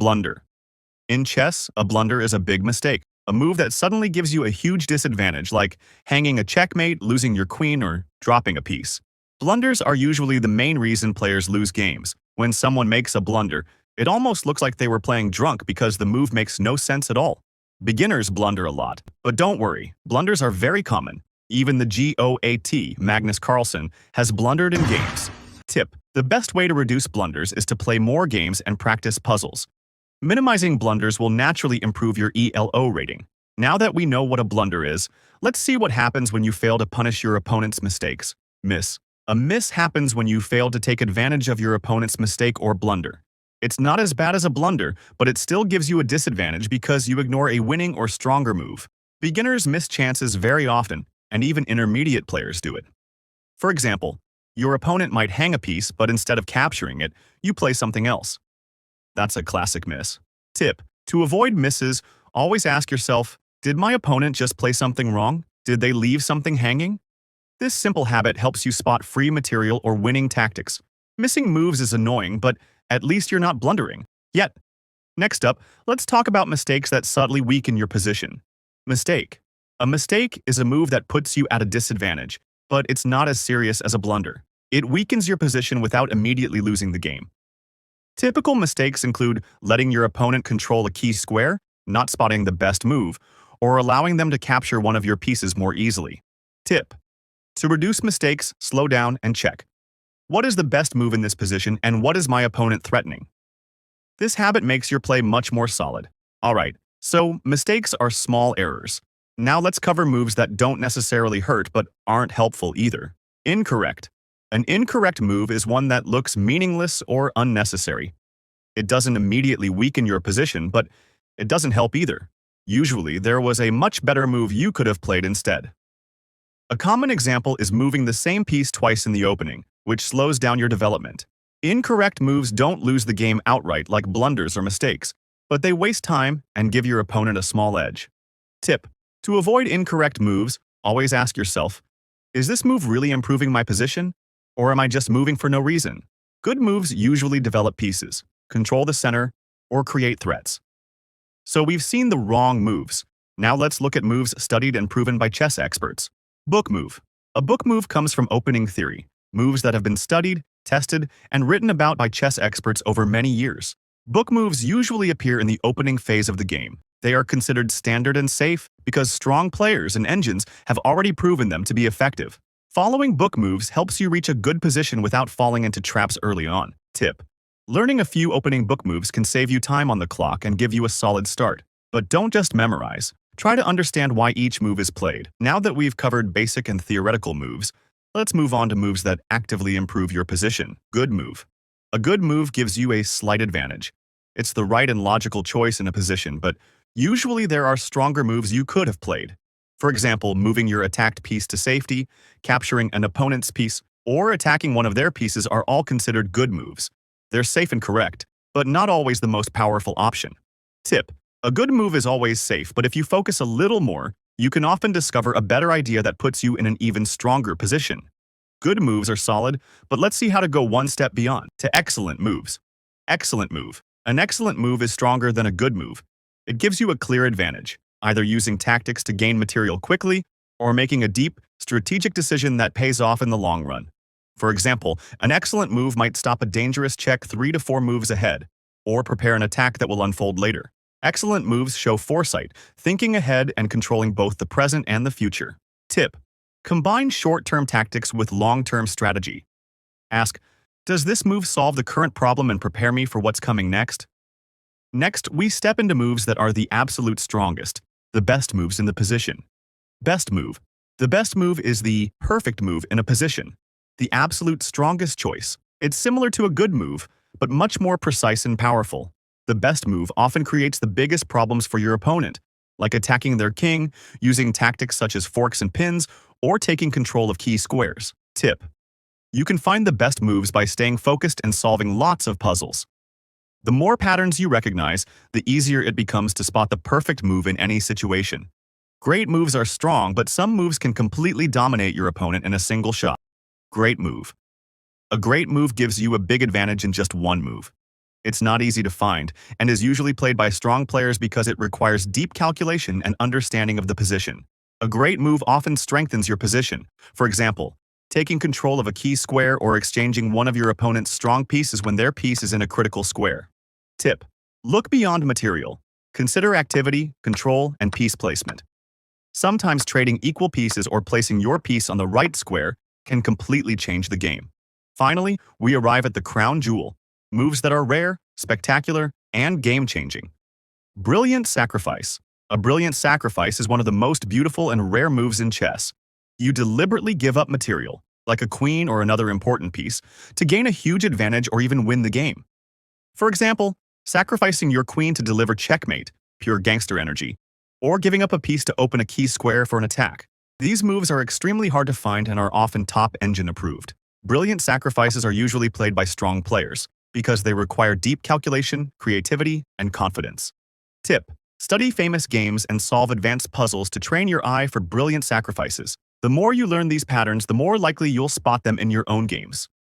Blunder. In chess, a blunder is a big mistake, a move that suddenly gives you a huge disadvantage, like hanging a checkmate, losing your queen, or dropping a piece. Blunders are usually the main reason players lose games. When someone makes a blunder, it almost looks like they were playing drunk because the move makes no sense at all. Beginners blunder a lot, but don't worry, blunders are very common. Even the GOAT, Magnus Carlsen, has blundered in games. Tip: the best way to reduce blunders is to play more games and practice puzzles. Minimizing blunders will naturally improve your ELO rating. Now that we know what a blunder is, let's see what happens when you fail to punish your opponent's mistakes. Miss. A miss happens when you fail to take advantage of your opponent's mistake or blunder. It's not as bad as a blunder, but it still gives you a disadvantage because you ignore a winning or stronger move. Beginners miss chances very often, and even intermediate players do it. For example, your opponent might hang a piece, but instead of capturing it, you play something else. That's a classic miss. Tip: to avoid misses, always ask yourself, did my opponent just play something wrong? Did they leave something hanging? This simple habit helps you spot free material or winning tactics. Missing moves is annoying, but at least you're not blundering. Yet. Next up, let's talk about mistakes that subtly weaken your position. Mistake. A mistake is a move that puts you at a disadvantage, but it's not as serious as a blunder. It weakens your position without immediately losing the game. Typical mistakes include letting your opponent control a key square, not spotting the best move, or allowing them to capture one of your pieces more easily. Tip: to reduce mistakes, slow down and check. What is the best move in this position and what is my opponent threatening? This habit makes your play much more solid. Alright, so mistakes are small errors. Now let's cover moves that don't necessarily hurt but aren't helpful either. Incorrect. An incorrect move is one that looks meaningless or unnecessary. It doesn't immediately weaken your position, but it doesn't help either. Usually, there was a much better move you could have played instead. A common example is moving the same piece twice in the opening, which slows down your development. Incorrect moves don't lose the game outright like blunders or mistakes, but they waste time and give your opponent a small edge. Tip: to avoid incorrect moves, always ask yourself, is this move really improving my position? Or am I just moving for no reason? Good moves usually develop pieces, control the center, or create threats. So we've seen the wrong moves. Now let's look at moves studied and proven by chess experts. Book move. A book move comes from opening theory, moves that have been studied, tested, and written about by chess experts over many years. Book moves usually appear in the opening phase of the game. They are considered standard and safe because strong players and engines have already proven them to be effective. Following book moves helps you reach a good position without falling into traps early on. Tip: learning a few opening book moves can save you time on the clock and give you a solid start. But don't just memorize. Try to understand why each move is played. Now that we've covered basic and theoretical moves, let's move on to moves that actively improve your position. Good move. A good move gives you a slight advantage. It's the right and logical choice in a position, but usually there are stronger moves you could have played. For example, moving your attacked piece to safety, capturing an opponent's piece, or attacking one of their pieces are all considered good moves. They're safe and correct, but not always the most powerful option. Tip: a good move is always safe, but if you focus a little more, you can often discover a better idea that puts you in an even stronger position. Good moves are solid, but let's see how to go one step beyond, to excellent moves. Excellent move. An excellent move is stronger than a good move. It gives you a clear advantage, either using tactics to gain material quickly or making a deep, strategic decision that pays off in the long run. For example, an excellent move might stop a dangerous check 3 to 4 moves ahead, or prepare an attack that will unfold later. Excellent moves show foresight, thinking ahead and controlling both the present and the future. Tip: combine short-term tactics with long-term strategy. Ask, does this move solve the current problem and prepare me for what's coming next? Next, we step into moves that are the absolute strongest, the best moves in the position. Best move. The best move is the perfect move in a position, the absolute strongest choice. It's similar to a good move, but much more precise and powerful. The best move often creates the biggest problems for your opponent, like attacking their king, using tactics such as forks and pins, or taking control of key squares. Tip: you can find the best moves by staying focused and solving lots of puzzles. The more patterns you recognize, the easier it becomes to spot the perfect move in any situation. Great moves are strong, but some moves can completely dominate your opponent in a single shot. Great move. A great move gives you a big advantage in just one move. It's not easy to find, and is usually played by strong players because it requires deep calculation and understanding of the position. A great move often strengthens your position. For example, taking control of a key square or exchanging one of your opponent's strong pieces when their piece is in a critical square. Tip: look beyond material. Consider activity, control, and piece placement. Sometimes trading equal pieces or placing your piece on the right square can completely change the game. Finally, we arrive at the crown jewel: moves that are rare, spectacular, and game-changing. Brilliant sacrifice. A brilliant sacrifice is one of the most beautiful and rare moves in chess. You deliberately give up material, like a queen or another important piece, to gain a huge advantage or even win the game. For example, sacrificing your queen to deliver checkmate, pure gangster energy, or giving up a piece to open a key square for an attack. These moves are extremely hard to find and are often top engine approved. Brilliant sacrifices are usually played by strong players because they require deep calculation, creativity, and confidence. Tip: study famous games and solve advanced puzzles to train your eye for brilliant sacrifices. The more you learn these patterns, the more likely you'll spot them in your own games.